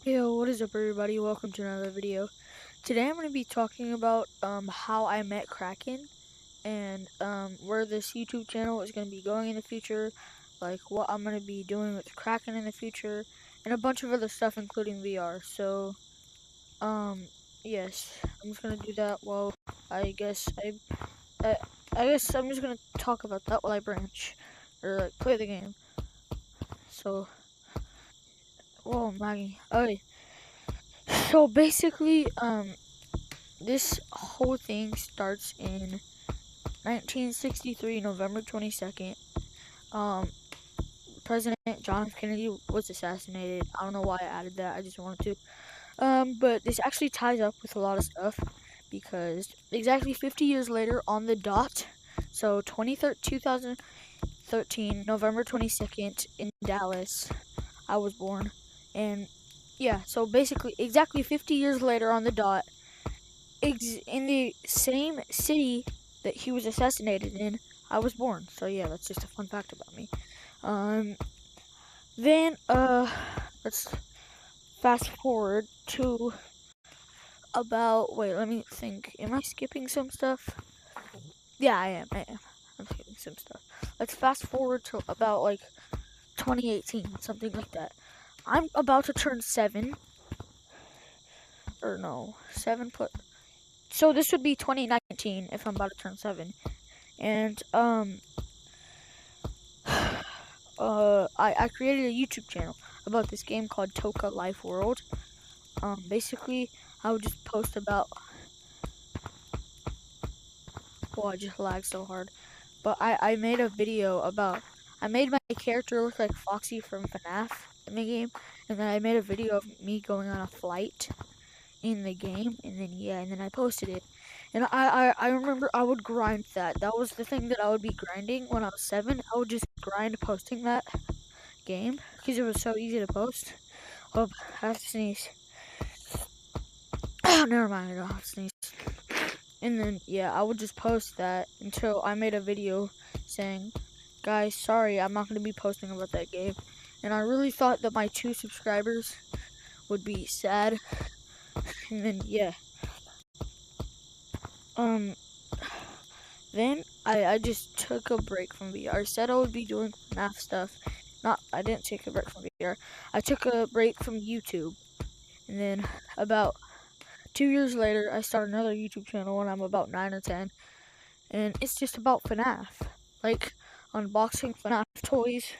Yo, what is up everybody? Welcome to another video. Today I'm going to be talking about how I met Kraken and where this YouTube channel is going to be going in the future, like what I'm going to be doing with Kraken in the future, and a bunch of other stuff including VR. So, yes, I'm just going to do that while I guess I'm just going to talk about that while I branch or like play the game. So, whoa, Maggie. Okay. So basically, this whole thing starts in 1963, November 22nd. President John F. Kennedy was assassinated. I don't know why I added that. I just wanted to. But this actually ties up with a lot of stuff because exactly 50 years later on the dot, so 2013, November 22nd in Dallas, I was born. And yeah, so basically exactly 50 years later on the dot, in the same city that he was assassinated in, I was born. So yeah, that's just a fun fact about me. Then let's fast forward to about, wait, let me think. Am I skipping some stuff? Yeah, I am. I'm skipping some stuff. Let's fast forward to about like 2018, something like that. I'm about to turn 7. Or no, 7 plus. So this would be 2019 if I'm about to turn 7. And I created a YouTube channel about this game called Toca Life World. Basically, I would just post about. Oh, I just lagged so hard. But I made a video about. I made my character look like Foxy from FNAF in the game, and then I made a video of me going on a flight in the game, and then I posted it. And I remember I would grind that. That was the thing that I would be grinding when I was 7. I would just grind posting that game because it was so easy to post. Oh, I have to sneeze. Never mind, I don't have to sneeze. And then, yeah, I would just post that until I made a video saying, guys, sorry, I'm not going to be posting about that game. And I really thought that my 2 subscribers would be sad. And then, yeah. Then I just took a break from VR. I said I would be doing FNAF stuff. I didn't take a break from VR. I took a break from YouTube. And then about 2 years later, I started another YouTube channel when I'm about 9 or 10. And it's just about FNAF. Like, unboxing FNAF toys.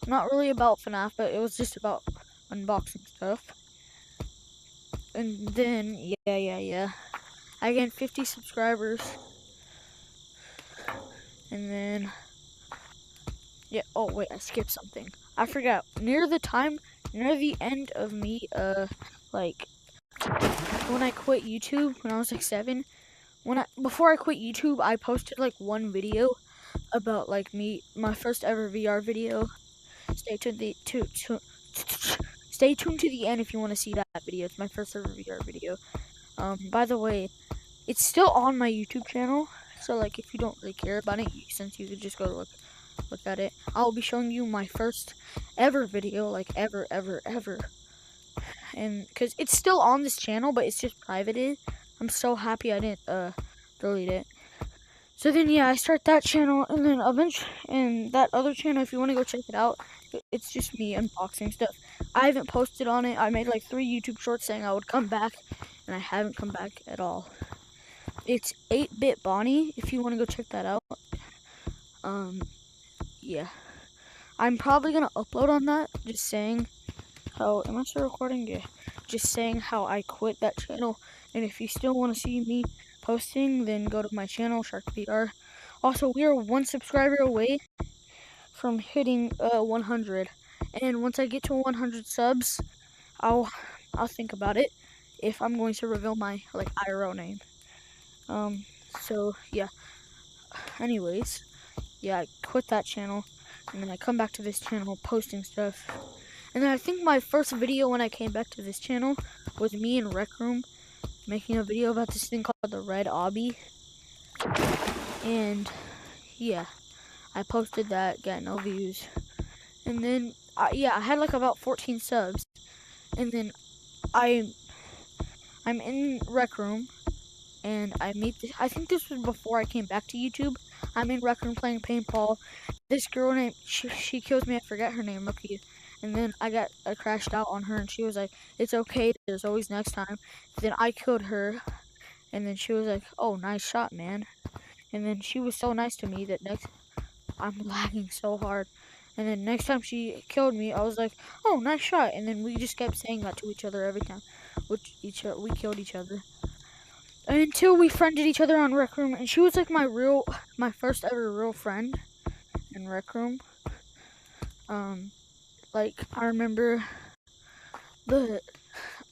Not really about FNAF, but it was just about unboxing stuff. And then, yeah. I gained 50 subscribers. And then, yeah, oh wait, I skipped something. I forgot. Near the end of me, like, when I quit YouTube, when I was like 7, before I quit YouTube, I posted like one video about like my first ever VR video. Stay tuned to the end if you want to see that video. It's my first ever VR video. By the way, it's still on my YouTube channel. So like if you don't really care about it, since you could just go look at it. I'll be showing you my first ever video, like ever. And cuz it's still on this channel, but it's just privated. I'm so happy I didn't delete it. So then yeah, I start that channel, and then eventually, and that other channel, if you want to go check it out, it's just me unboxing stuff. I haven't posted on it. I made like 3 YouTube shorts saying I would come back, and I haven't come back at all. It's 8-Bit Bonnie, if you want to go check that out. Yeah. I'm probably going to upload on that, just saying how, am I still recording? Yeah. Just saying how I quit that channel, and if you still want to see me posting, then go to my channel, SharkVR. Also, we are 1 subscriber away from hitting 100, and once I get to 100 subs, I'll think about it if I'm going to reveal my like IRL name. So yeah. Anyways, yeah, I quit that channel, and then I come back to this channel posting stuff. And then I think my first video when I came back to this channel was me in Rec Room making a video about this thing called the Red Obby. And yeah, I posted that, got no views. And then, yeah, I had like about 14 subs. and then I'm in Rec Room, and I think this was before I came back to YouTube. I'm in Rec Room playing paintball. This girl named, she kills me, I forget her name, Rookie. And then I crashed out on her, and she was like, it's okay, there's always next time. Then I killed her, and then she was like, oh, nice shot, man. And then she was so nice to me that I'm lagging so hard. And then next time she killed me, I was like, oh, nice shot. And then we just kept saying that to each other every time we killed each other. Until we friended each other on Rec Room, and she was like my first ever real friend in Rec Room. Like, I remember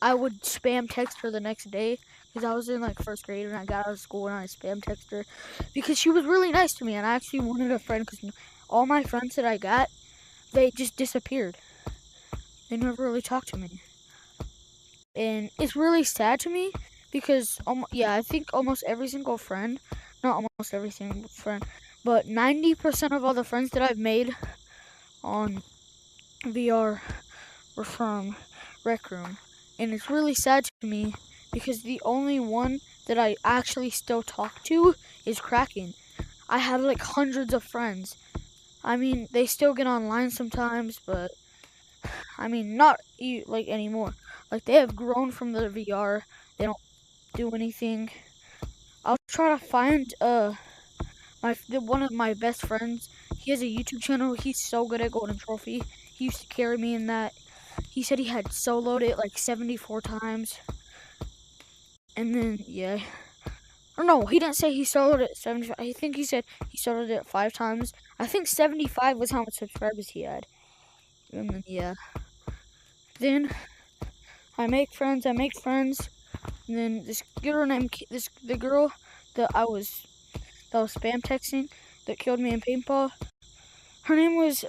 I would spam text her the next day, because I was in like first grade and I got out of school, and I spam text her because she was really nice to me, and I actually wanted a friend, because all my friends that I got, they just disappeared. They never really talked to me. And it's really sad to me, because I think almost every single friend, not almost every single friend, but 90% of all the friends that I've made on VR were from Rec Room. And it's really sad to me, because the only one that I actually still talk to is Kraken. I have like hundreds of friends. I mean, they still get online sometimes, but I mean, not like anymore. Like, they have grown from the VR. They don't do anything. I'll try to find one of my best friends. He has a YouTube channel. He's so good at Golden Trophy. He used to carry me in that. He said he had soloed it like 74 times. And then, yeah. Or no, he didn't say he soloed it 75. I think he said he soloed it 5 times. I think 75 was how much subscribers he had. And then, yeah. Then I make friends. And then this girl the girl that was spam texting, that killed me in paintball. Her name was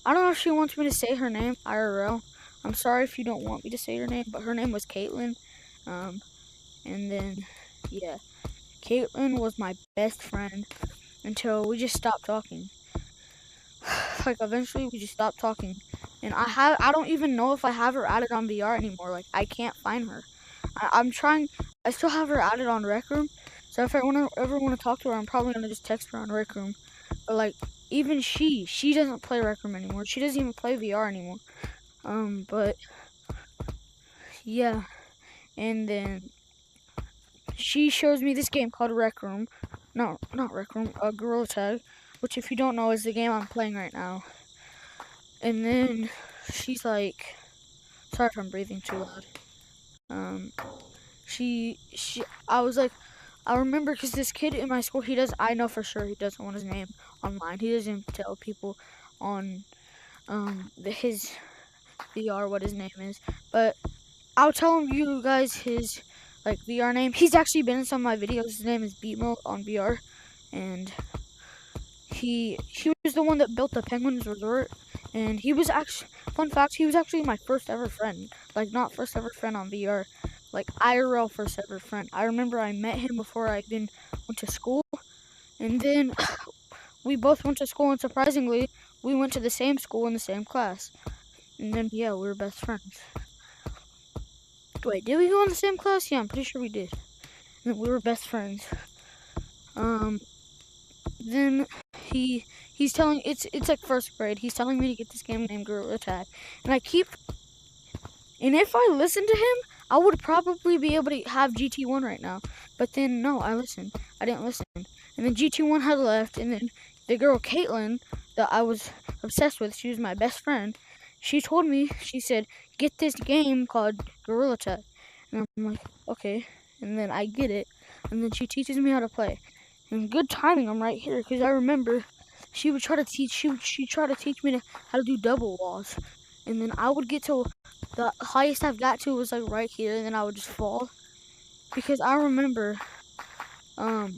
I don't know if she wants me to say her name IRL. I'm sorry if you don't want me to say her name, but her name was Caitlin. And then, yeah, Caitlin was my best friend until we just stopped talking. Like, eventually we just stopped talking. And I don't even know if I have her added on VR anymore. Like, I can't find her. I'm trying. I still have her added on Rec Room. So if I ever want to talk to her, I'm probably gonna just text her on Rec Room. But like, even she doesn't play Rec Room anymore. She doesn't even play VR anymore. But yeah, and then she shows me this game called Rec Room. No, not Rec Room. Gorilla Tag, which, if you don't know, is the game I'm playing right now. And then she's like, sorry if I'm breathing too loud. I was like, I remember, because this kid in my school, I know for sure he doesn't want his name online. He doesn't tell people on his VR what his name is. But I'll tell you guys his like VR name. He's actually been in some of my videos. His name is Beatmo on VR, and he was the one that built the Penguins Resort. And he was actually, fun fact, he was actually my first ever friend. Like, not first ever friend on VR, like IRL first ever friend. I remember I met him before I even went to school, and then we both went to school, and surprisingly, we went to the same school in the same class. And then, yeah, we were best friends. Wait, did we go in the same class? Yeah, I'm pretty sure we did. And we were best friends. Then he's telling, it's like first grade. He's telling me to get this game named Gorilla Tag. And and if I listened to him, I would probably be able to have GT1 right now. But then, no, I didn't listen. And then GT1 had left, and then the girl, Caitlin, that I was obsessed with, she was my best friend, she told me, she said, get this game called Gorilla Tag. And I'm like, okay. And then I get it, and then she teaches me how to play. And good timing, I'm right here, because I remember she would try to teach, she tried to teach me how to do double walls. And then I would get to, the highest I've got to was like right here, and then I would just fall. Because I remember, I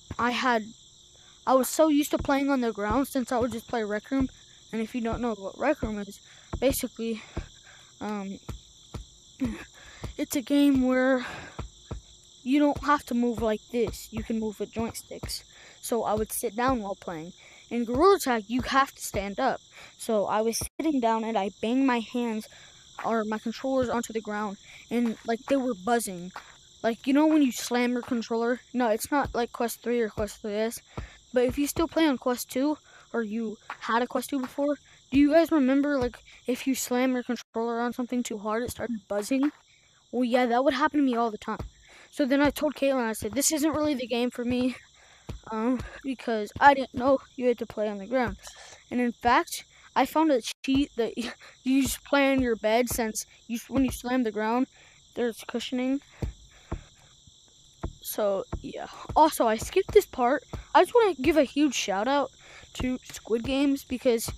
was so used to playing on the ground, since I would just play Rec Room. And if you don't know what Rec Room is, basically, it's a game where you don't have to move like this. You can move with joysticks. So I would sit down while playing. In Gorilla Tag, you have to stand up. So I was sitting down, and I banged my hands my controllers onto the ground, and like they were buzzing. Like, you know when you slam your controller? No, it's not like Quest 3 or Quest 3S. But if you still play on Quest 2, or you had a Quest 2 before, do you guys remember, like, if you slam your controller on something too hard, it started buzzing? Well, yeah, that would happen to me all the time. So then I told Caitlin, I said, this isn't really the game for me, because I didn't know you had to play on the ground. And in fact, I found a cheat that you just play on your bed, since when you slam the ground, there's cushioning. So, yeah. Also, I skipped this part. I just want to give a huge shout out to Squid Games, because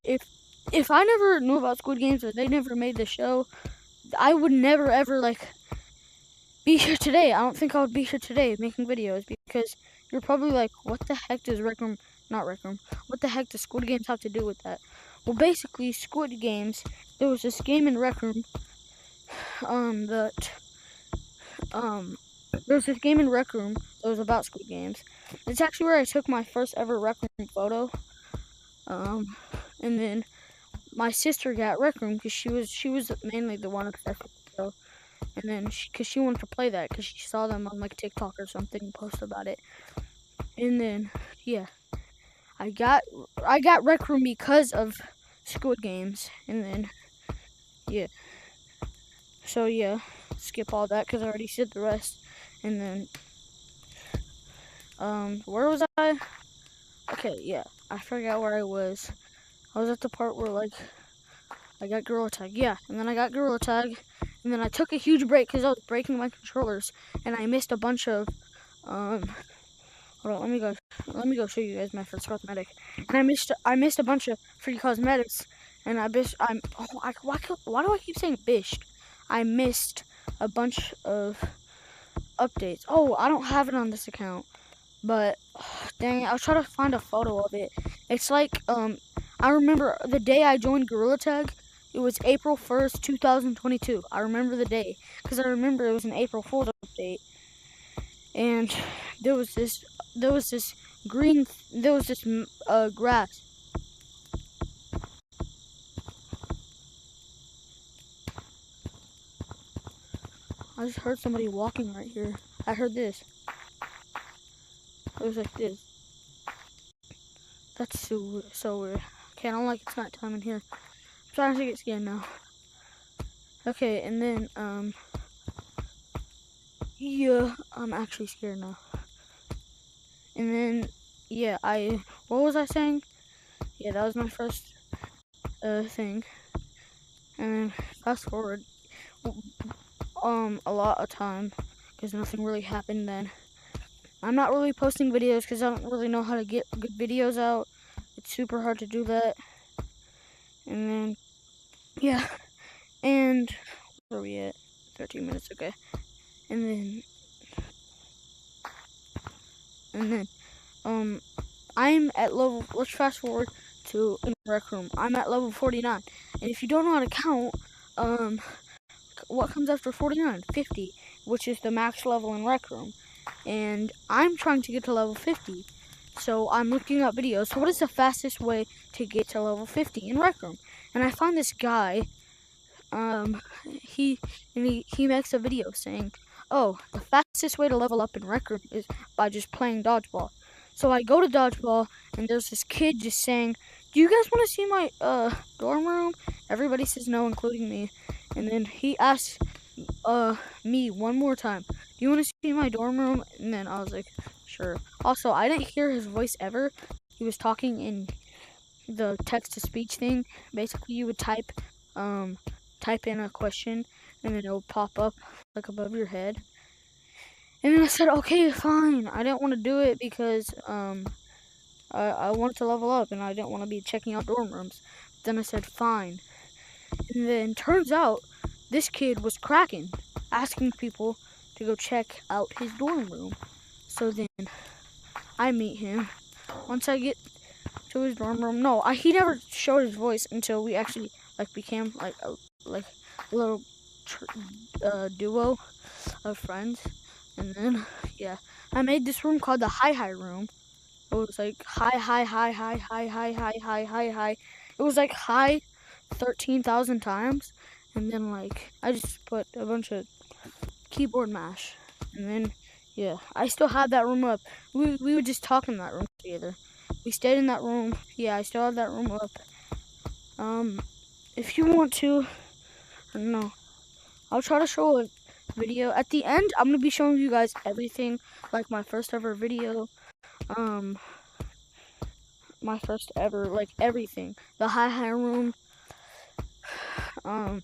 if I never knew about Squid Games, or they never made the show, I would never ever like be here today. I don't think I would be here today making videos, because you're probably like, what the heck does what the heck does Squid Games have to do with that? Well, basically, Squid Games, there was this game in Rec Room, there was this game in Rec Room that was about Squid Games. It's actually where I took my first ever Rec Room photo. And then my sister got Rec Room because she was mainly the one obsessed with the show. And then because she wanted to play that, because she saw them on like TikTok or something post about it. And then yeah, I got Rec Room because of Squid Games. And then yeah, so yeah, skip all that because I already said the rest. And then where was I? Okay, yeah, I forgot where I was. I was at the part where like I got Gorilla Tag, yeah, and then I got Gorilla Tag, and then I took a huge break because I was breaking my controllers, and I missed a bunch of hold on, let me go show you guys my first cosmetic. And I missed a bunch of free cosmetics, and why do I keep saying bished? I missed a bunch of updates. Oh, I don't have it on this account, but dang it, I'll try to find a photo of it. It's like I remember the day I joined Gorilla Tag. It was April 1st, 2022. I remember the day because I remember it was an April Fool's update, and there was this grass. I just heard somebody walking right here. I heard this. It was like this. That's so weird. Okay, I don't like it's nighttime in here. I'm trying to get scared now. Okay, and then yeah, I'm actually scared now. And then yeah, what was I saying? Yeah, that was my first thing. And then fast forward a lot of time because nothing really happened then. I'm not really posting videos because I don't really know how to get good videos out. It's super hard to do that. And then yeah, and where are we at? 13 minutes, okay. And then I'm at level, let's fast forward to in Rec Room. I'm at level 49. And if you don't know how to count, what comes after 49? 50, which is the max level in Rec Room. And I'm trying to get to level 50. So I'm looking up videos. So what is the fastest way to get to level 50 in Rec Room? And I find this guy, he makes a video saying, oh, the fastest way to level up in Rec Room is by just playing dodgeball. So I go to dodgeball, and there's this kid just saying, do you guys want to see my dorm room? Everybody says no, including me. And then he asks me one more time, do you want to see my dorm room? And then I was like, sure. Also, I didn't hear his voice ever. He was talking in the text-to-speech thing. Basically, you would type in a question, and then it would pop up like above your head. And then I said, okay, fine. I didn't want to do it because I wanted to level up, and I didn't want to be checking out dorm rooms. Then I said, fine. And then turns out this kid was cracking, asking people to go check out his dorm room. So then I meet him. Once I get to his dorm room, he never showed his voice until we actually became like a little duo of friends. And then yeah, I made this room called the Hi room. It was like hi. It was like hi 13,000 times, and then like I just put a bunch of keyboard mash, and then yeah, I still have that room up. We would just talk in that room together. We stayed in that room. Yeah, I still have that room up. If you want to, I don't know. I'll try to show a video at the end. I'm gonna be showing you guys everything, like my first ever video. Um, my first ever, like everything. The hi-hi room. Um,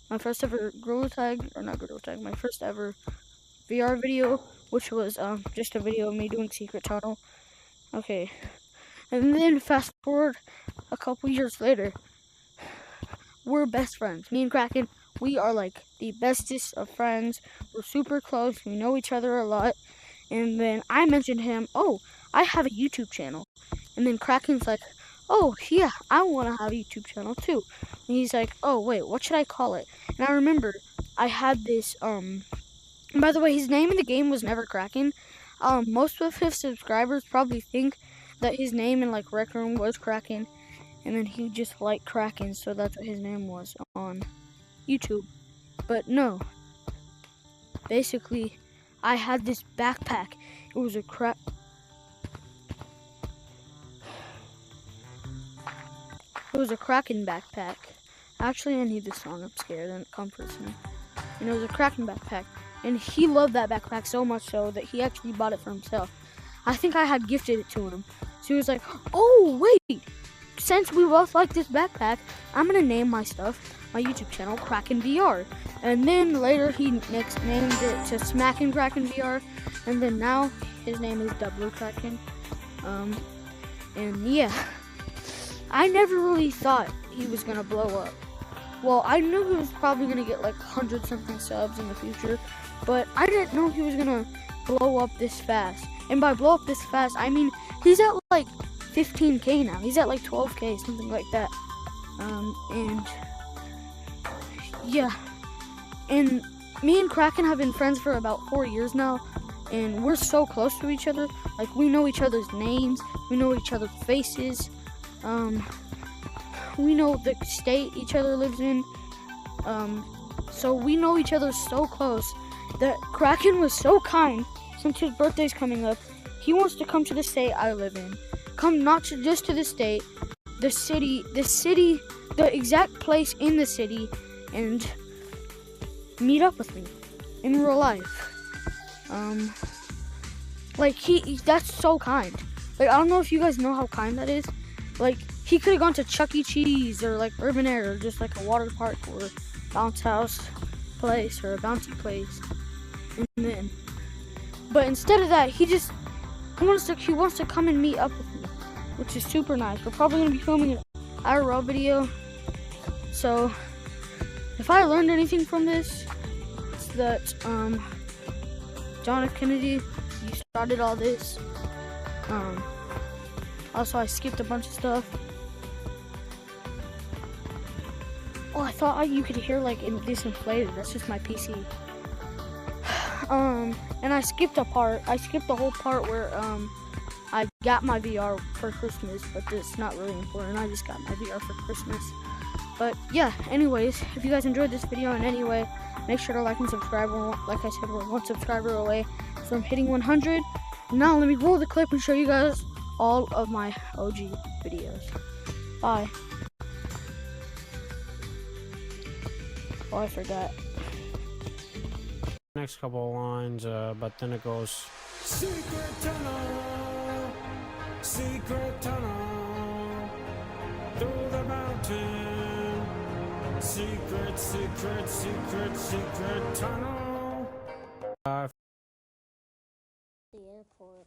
my first ever Gorilla Tag, or not Gorilla Tag. My first ever VR video, which was just a video of me doing Secret Tunnel. Okay, and then fast forward a couple years later, we're best friends. Me and Kraken, we are like the bestest of friends. We're super close. We know each other a lot. And then I mentioned him, oh, I have a YouTube channel. And then Kraken's like, oh, yeah, I want to have a YouTube channel too. And he's like, oh, wait, what should I call it? And I remember I had this, by the way, his name in the game was Never Kraken. Most of his subscribers probably think that his name in like Rec Room was Kraken. And then he just liked Kraken, so that's what his name was on YouTube. But no. Basically, I had this backpack. It was a It was a Kraken backpack. Actually, I need this song. I'm scared and it comforts me. And it was a Kraken backpack. And he loved that backpack so much so that he actually bought it for himself. I think I had gifted it to him. So he was like, oh, wait. Since we both like this backpack, I'm going to name my YouTube channel, Kraken VR. And then later he next named it to Smackin' Kraken VR. And then now his name is W Kraken. And yeah, I never really thought he was going to blow up. Well, I knew he was probably going to get like 100-something subs in the future, but I didn't know he was going to blow up this fast. And by blow up this fast, I mean he's at like 15K now. He's at like 12K, something like that. And yeah, and me and Kraken have been friends for about 4 years now, and we're so close to each other. Like, we know each other's names, we know each other's faces, we know the state each other lives in, so we know each other so close that Kraken was so kind. Since his birthday's coming up, he wants to come to the state I live in. Come not just to the state, the city, the exact place in the city, and meet up with me in real life. Like that's so kind. Like, I don't know if you guys know how kind that is. Like, he could have gone to Chuck E. Cheese or like Urban Air or just like a water park or bounce house place or a bouncy place, but instead of that, he wants to come and meet up with me, which is super nice. We're probably gonna be filming an IRL video. So if I learned anything from this, it's that John F. Kennedy, you started all this. Also, I skipped a bunch of stuff. Oh, I thought you could hear like this inflated. That's just my PC. And I skipped a part. I skipped the whole part where I got my VR for Christmas, but it's not really important. I just got my VR for Christmas. But yeah, anyways, if you guys enjoyed this video in any way, make sure to like and subscribe. Like I said, we're 1 subscriber away from hitting 100. Now let me roll the clip and show you guys all of my OG videos. Bye. Oh, I forgot. Next couple of lines, but then it goes, secret tunnel, through the mountain, secret tunnel. The airport.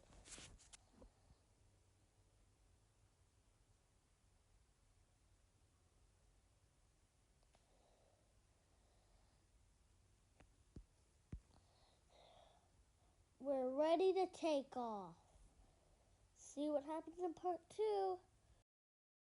We're ready to take off. See what happens in part 2.